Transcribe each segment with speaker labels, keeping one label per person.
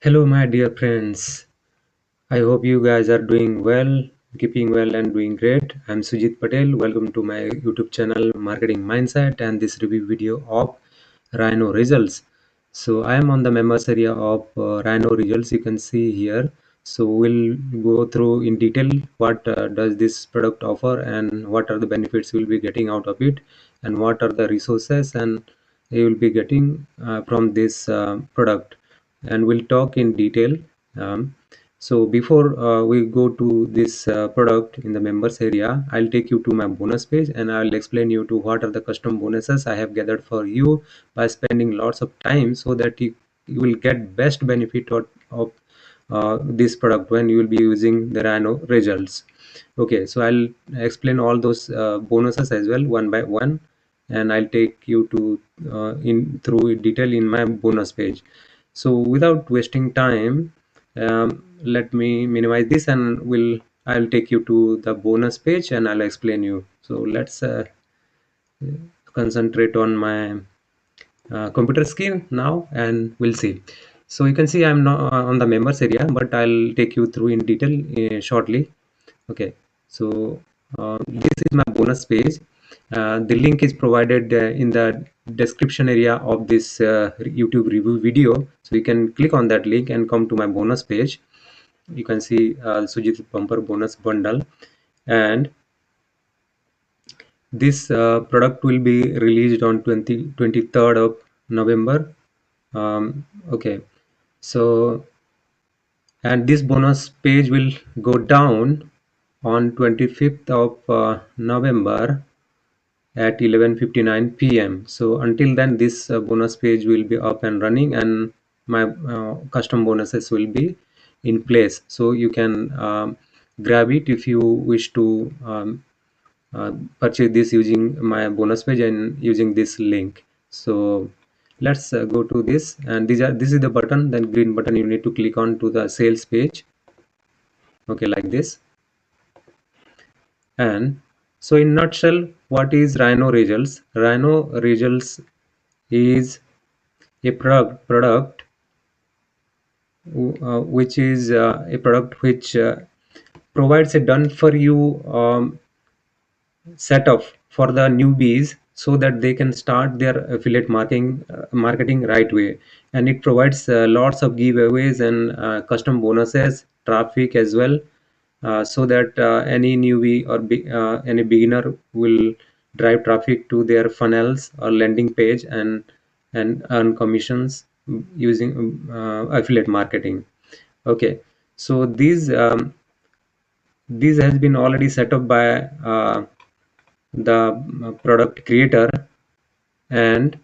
Speaker 1: Hello, my dear friends. I hope you guys are doing well, keeping well, and doing great. I'm Sujit Patel. Welcome to my YouTube channel, Marketing Mindset, and this review video of Rhino Results. So, I am on the members area of Rhino Results. You can see here. So, we'll go through in detail what does this product offer and what are the benefits we'll be getting out of it, and what are the resources and you will be getting from this product, and we'll talk in detail. So before we go to this product in the members area, I'll take you to my bonus page and I'll explain you to what are the custom bonuses I have gathered for you by spending lots of time so that you will get best benefit of this product when you will be using the Rhino results. Okay, so I'll explain all those bonuses as well one by one, and I'll take you to in through detail in my bonus page. So without wasting time, let me minimize this and I'll take you to the bonus page and I'll explain you. So let's concentrate on my computer screen now and we'll see. So you can see I'm not on the members area, but I'll take you through in detail shortly. Okay, so this is my bonus page. The link is provided in the description area of this YouTube review video. So you can click on that link and come to my bonus page. You can see Sujit Bumper bonus bundle, and this product will be released on 23rd of November. Okay, so and this bonus page will go down on 25th of November at 11:59 p.m. So until then, this bonus page will be up and running, and my custom bonuses will be in place. So you can grab it if you wish to purchase this using my bonus page and using this link. So let's go to this, and this is the button, then green button you need to click on to the sales page. Okay, like this. And so in nutshell, what is Rhino Results? Rhino Results is a product which is a product which provides a done for you setup for the newbies so that they can start their affiliate marketing right way, and it provides lots of giveaways and custom bonuses, traffic as well, so that any newbie or any beginner will drive traffic to their funnels or landing page and earn commissions using affiliate marketing. Okay, so these has been already set up by the product creator, and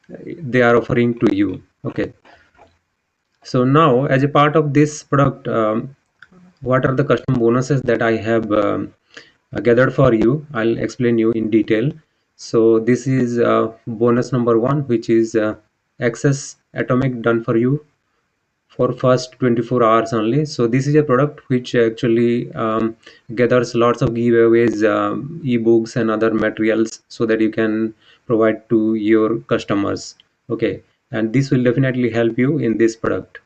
Speaker 1: they are offering to you. Okay, so now as a part of this product, what are the custom bonuses that I have gathered for you? I'll explain you in detail. So this is bonus number one, which is access atomic done for you for first 24 hours only. So this is a product which actually gathers lots of giveaways, ebooks and other materials so that you can provide to your customers. Okay, and this will definitely help you in this product.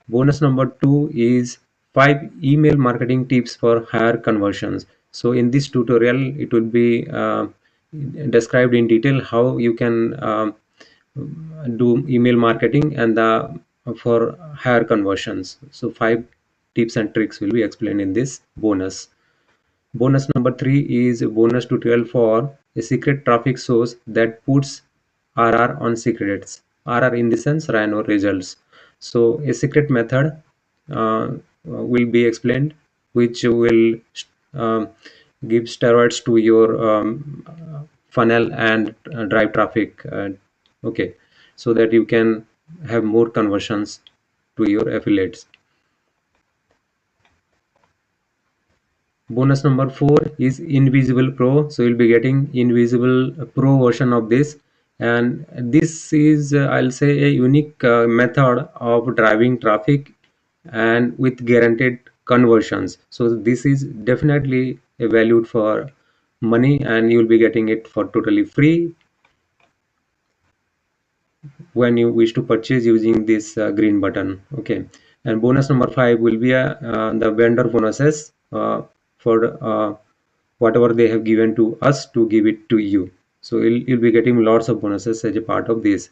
Speaker 1: Bonus number two is 5 email marketing tips for higher conversions. So in this tutorial, it will be described in detail how you can do email marketing and the for higher conversions. So 5 tips and tricks will be explained in this bonus. Bonus number three is a bonus tutorial for a secret traffic source that puts RR on secrets. RR in the sense Rhino results. So a secret method will be explained, which will um, give steroids to your funnel and drive traffic. Okay, so that you can have more conversions to your affiliates. Bonus number four is Invisible Pro. So you'll be getting Invisible Pro version of this, and this is I'll say a unique method of driving traffic and with guaranteed conversions. So this is definitely a valued for money, and you'll be getting it for totally free. when you wish to purchase using this green button. Okay, and bonus number 5 will be the vendor bonuses for whatever they have given to us to give it to you. So you'll be getting lots of bonuses as a part of this.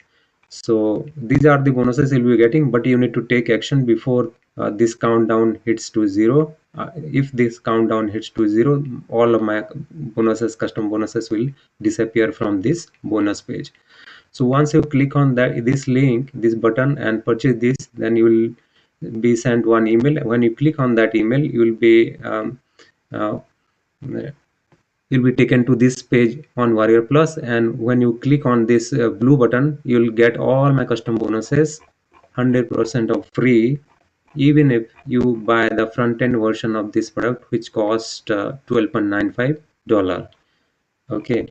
Speaker 1: So these are the bonuses you'll be getting, but you need to take action before this countdown hits to 0. If this countdown hits to 0, all of my bonuses, custom bonuses, will disappear from this bonus page. So once you click on that this link, this button, and purchase this, then you will be sent one email. When you click on that email, you will be uh, you'll be taken to this page on Warrior Plus, and when you click on this blue button, you'll get all my custom bonuses 100% of free, even if you buy the front end version of this product, which cost $12.95. Okay,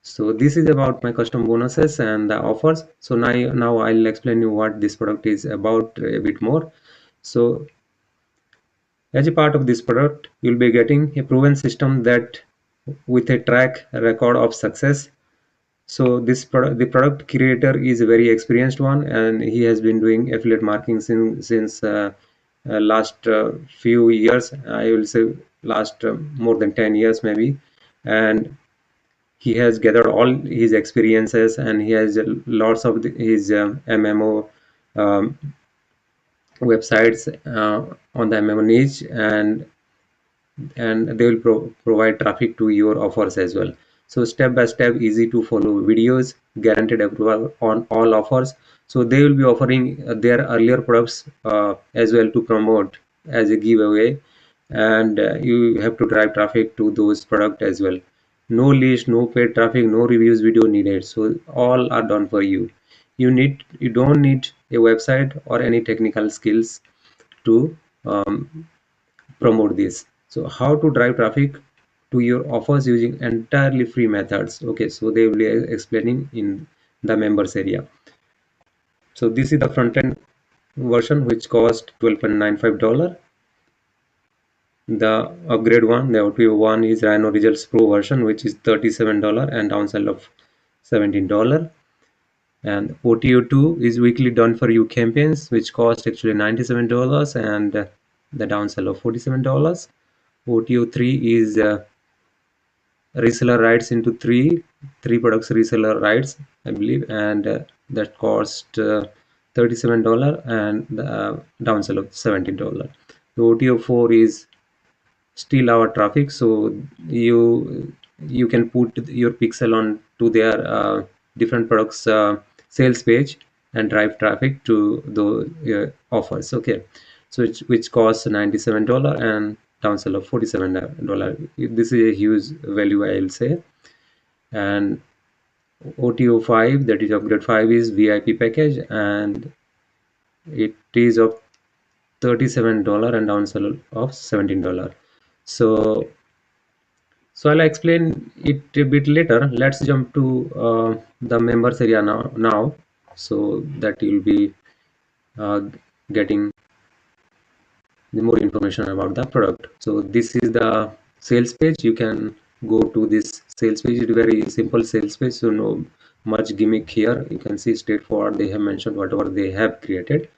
Speaker 1: so this is about my custom bonuses and the offers. So now I'll explain you what this product is about a bit more. So as a part of this product, you'll be getting a proven system that with a track record of success. So the product creator is a very experienced one, and he has been doing affiliate marketing since last few years. I will say last more than 10 years maybe, and he has gathered all his experiences, and he has lots of his MMO um, websites on the MMO niche, and they will provide traffic to your offers as well. So step by step, easy to follow videos, guaranteed approval on all offers. So they will be offering their earlier products as well to promote as a giveaway, and you have to drive traffic to those products as well. No list, no paid traffic, no reviews video needed. So all are done for you. You don't need a website or any technical skills to promote this. So how to drive traffic to your offers using entirely free methods. Okay, so they will be explaining in the members area. So this is the front end version, which cost $12.95. The upgrade one, the OTO one, is Rhino Results Pro version, which is $37 and downsell of $17. And OTO 2 is weekly done for you campaigns, which cost actually $97 and the downsell of $47. OTO 3 is reseller rights into three products reseller rights, I believe, and that cost $37 and the downsell of $17. The OTO 4 is steal our traffic, so you can put your pixel on to their different products sales page and drive traffic to the offers. Okay, so which costs $97 and downsell of $47. This is a huge value, I'll say. And OTO 5, that is upgrade 5, is VIP package, and it is of $37 and downsell of $17. So I'll explain it a bit later. Let's jump to the members area now, so that you'll be uh, getting the more information about the product. So this is the sales page. You can go to this sales page. It's very simple sales page, so no much gimmick here. You can see straightforward. They have mentioned whatever they have created.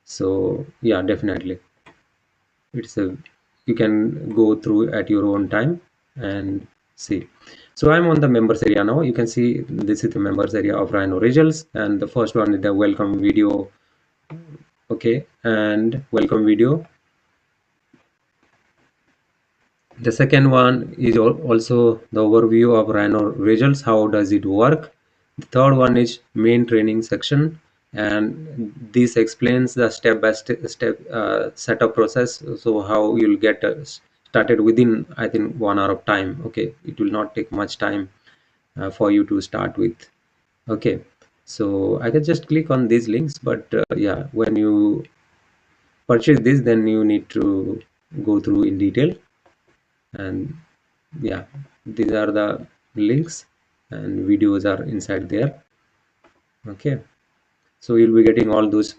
Speaker 1: So yeah, definitely it's a you can go through at your own time and see. So I'm on the members area now. You can see this is the members area of Rhino Results, and the first one is the welcome video. Okay, and welcome video. The second one is also the overview of Rhino Results. How does it work? The third one is main training section, and this explains the step setup process. So how you'll get started within, I think, 1 hour of time. Okay, it will not take much time for you to start with. Okay, so I can just click on these links, but yeah, when you purchase this, then you need to go through in detail. And yeah, these are the links and videos are inside there. Okay, so you'll be getting all those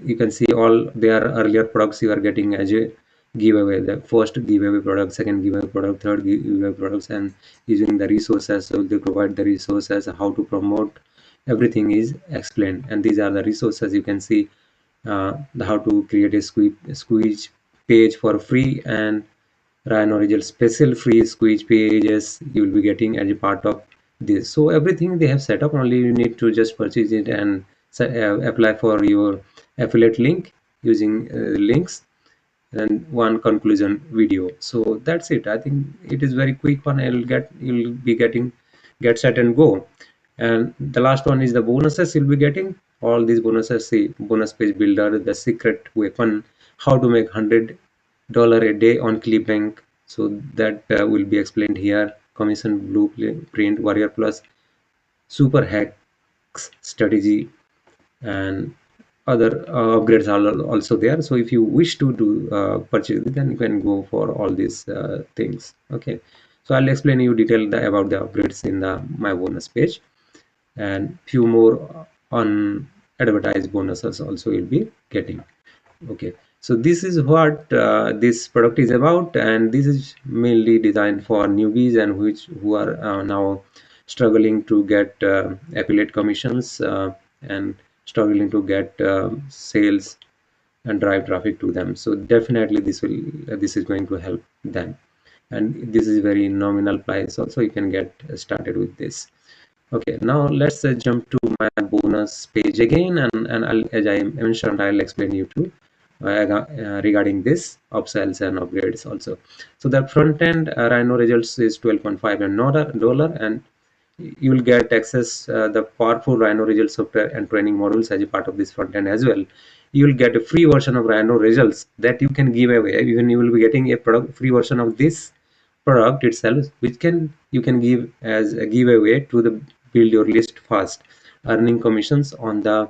Speaker 1: you can see all their earlier products you are getting as a giveaway. The first giveaway product, second giveaway product, third giveaway products, and using the resources. So they provide the resources, how to promote everything is explained, and these are the resources. You can see how to create a squeeze page for free, and Rhino Results special free squeeze pages you will be getting as a part of this. So everything they have set up, only you need to just purchase it and apply for your affiliate link using links, and one conclusion video. So that's it. I think it is very quick one. You'll be getting get set and go. And the last one is the bonuses you'll be getting. All these bonuses, see bonus page builder, the secret weapon, how to make $100 a day on ClickBank. So that will be explained here. Commission blueprint, warrior plus, super hacks strategy, and other upgrades are also there. So if you wish to do purchase it, then you can go for all these things. Okay, so I'll explain you detail about the upgrades in the my bonus page, and few more on advertised bonuses also you'll be getting. Okay, so this is what this product is about, and this is mainly designed for newbies and who are now struggling to get affiliate commissions, and struggling to get sales and drive traffic to them. So definitely this is going to help them, and this is very nominal price also. You can get started with this. Okay, now let's jump to my bonus page again, and as I mentioned, I'll explain you too regarding this upsells and upgrades also. So the front end Rhino Results is 12.5 and dollar, and you will get access the powerful Rhino Results software and training modules as a part of this front end as well. You will get a free version of Rhino Results that you can give away. Even you will be getting a product free version of this product itself, which can you can give as a giveaway to the build your list fast, earning commissions on the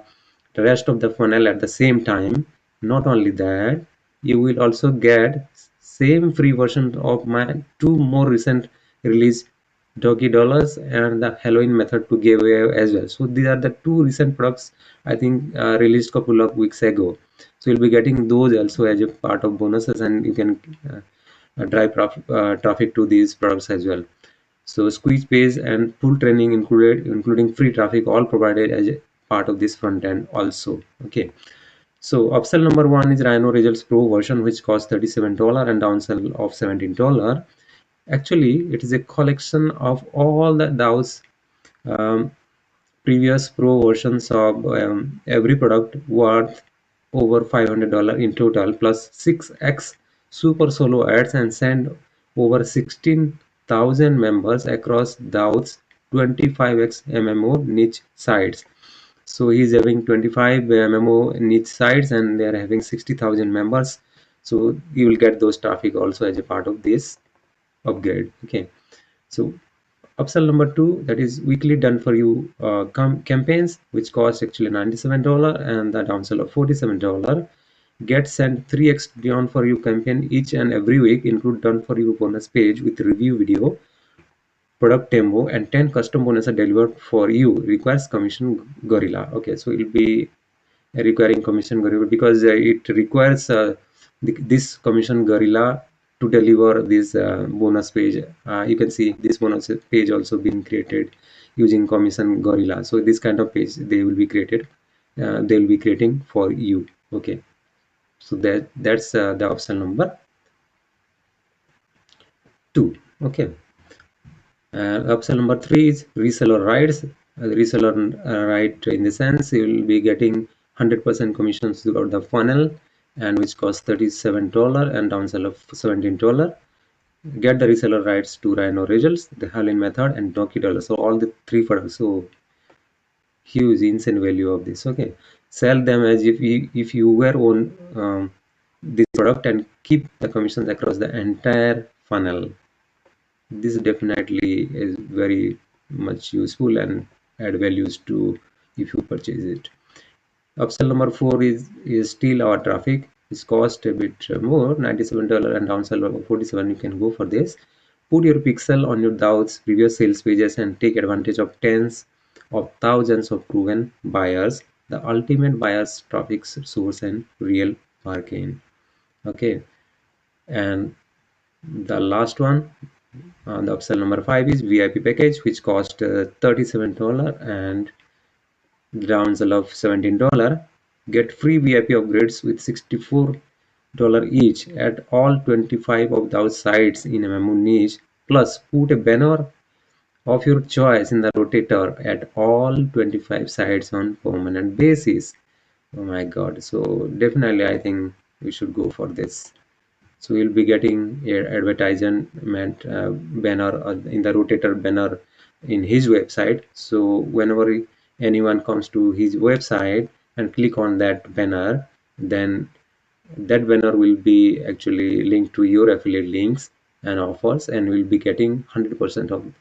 Speaker 1: rest of the funnel at the same time. Not only that, you will also get same free version of my two more recent release, Ducky dollars and the Halloween method to give away as well. So these are the two recent products I think released couple of weeks ago. So you'll be getting those also as a part of bonuses, and you can drive traffic to these products as well. So squeeze page and full training included, including free traffic, all provided as a part of this front end also. Okay. So upsell number one is Rhino Results Pro version, which costs $37 and downsell of $17. Actually, it is a collection of all those um, previous pro versions of every product worth over $500 in total, plus 6x super solo ads, and send over 16,000 members across Dow's 25x MMO niche sites. So he's having 25 MMO niche sites, and they are having 60,000 members. So you will get those traffic also as a part of this upgrade. Okay, so upsell number two, that is weekly done for you campaigns, which cost actually $97, and the downsell of $47. Get sent 3x beyond for you campaign each and every week, include done for you bonus page with review video, product demo, and 10 custom bonuses are delivered for you. Requires commission gorilla. Okay, so it will be requiring commission gorilla because it requires this commission gorilla to deliver this bonus page. You can see this bonus page also being created using commission gorilla. So this kind of page they will be created, they will be creating for you. Okay, so that's the option number two. Okay, option number three is reseller rights. Reseller right in the sense you will be getting 100% commissions throughout the funnel, and which costs $37 and downsell of $17. Get the reseller rights to Rhino Results, the Halloween method, and Ducky dollar. So all the three products. So huge insane value of this. Okay, sell them as if you were on this product, and keep the commissions across the entire funnel. This definitely is very much useful and add values to if you purchase it. Upsell number four is steal our traffic. It's cost a bit more, $97, and downsell of 47. You can go for this. Put your pixel on your Dow's previous sales pages and take advantage of tens of thousands of proven buyers, the ultimate buyers traffic source and real bargain. Okay, and the last one, the upsell number five is VIP package, which cost $37 and downsell of $17, get free VIP upgrades with $64 each at all 25 of those sites in a memo niche, plus put a banner of your choice in the rotator at all 25 sites on permanent basis. Oh my god, so definitely I think we should go for this. So you'll be getting a advertisement banner in the rotator banner in his website. So whenever anyone comes to his website and click on that banner, then that banner will be actually linked to your affiliate links and offers, and will be getting 100% of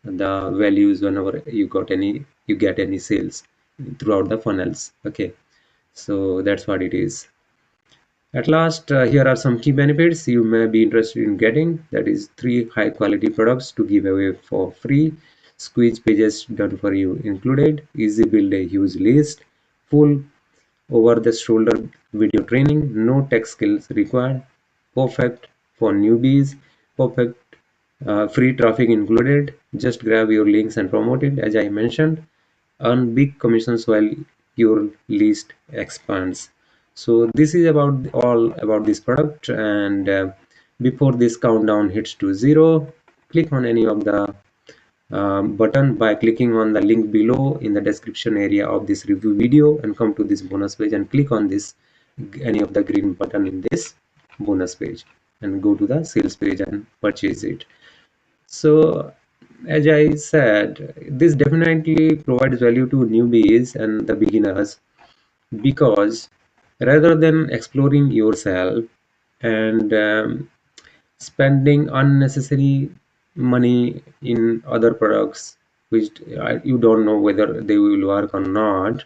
Speaker 1: the values whenever you get any sales throughout the funnels. Okay, so that's what it is. At last, here are some key benefits you may be interested in getting. That is, 3 high-quality products to give away for free. Squeeze pages done for you included. Easy build a huge list. Full over-the-shoulder video training. No tech skills required. Perfect for newbies. Perfect free traffic included. Just grab your links and promote it. As I mentioned, earn big commissions while your list expands. So this is about all about this product, and before this countdown hits to 0, click on any of the button by clicking on the link below in the description area of this review video, and come to this bonus page and click on this any of the green button in this bonus page, and go to the sales page and purchase it. So, as I said, this definitely provides value to newbies and the beginners, because rather than exploring yourself and spending unnecessary money in other products which you don't know whether they will work or not,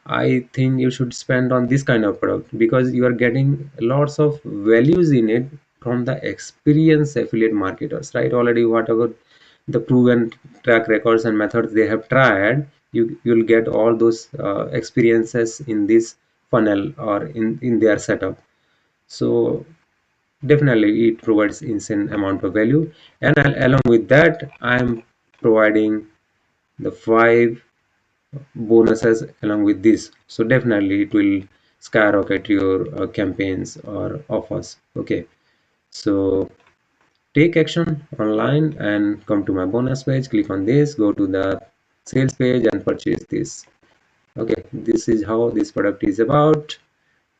Speaker 1: I think you should spend on this kind of product, because you are getting lots of values in it from the experienced affiliate marketers, right? Already, whatever the proven track records and methods they have tried, you'll get all those experiences in this funnel or in their setup. So definitely, it provides insane amount of value, and along with that, I'm providing the 5 bonuses along with this. So definitely it will skyrocket your campaigns or offers. Okay, so take action online and come to my bonus page, click on this, go to the sales page and purchase this. Okay, this is how this product is about.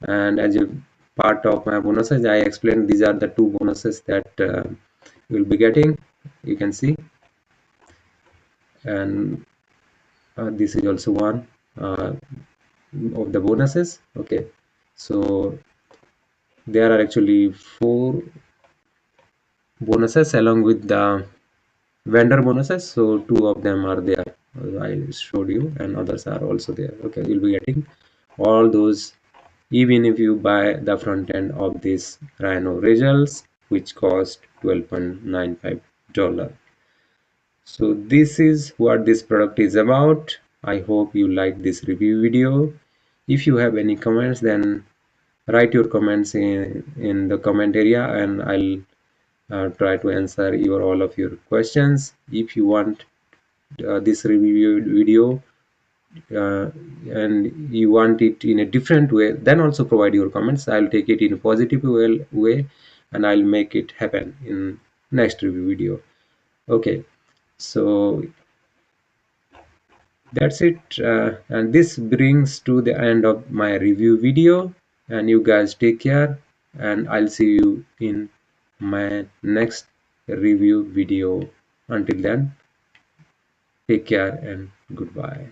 Speaker 1: And as a part of my bonuses, I explained these are the 2 bonuses that you'll be getting, you can see. And this is also one of the bonuses. Okay, so there are actually 4 bonuses along with the vendor bonuses. So 2 of them are there, I showed you, and others are also there. Okay, you'll be getting all those even if you buy the front end of this Rhino Results, which cost $12.95. So this is what this product is about. I hope you like this review video. If you have any comments, then write your comments in the comment area, and I'll try to answer all of your questions. If you want this review video and you want it in a different way, then also provide your comments. I'll take it in a positive way, and I'll make it happen in next review video. Okay, so that's it, and this brings to the end of my review video, and you guys take care, and I'll see you in my next review video. Until then, take care and goodbye.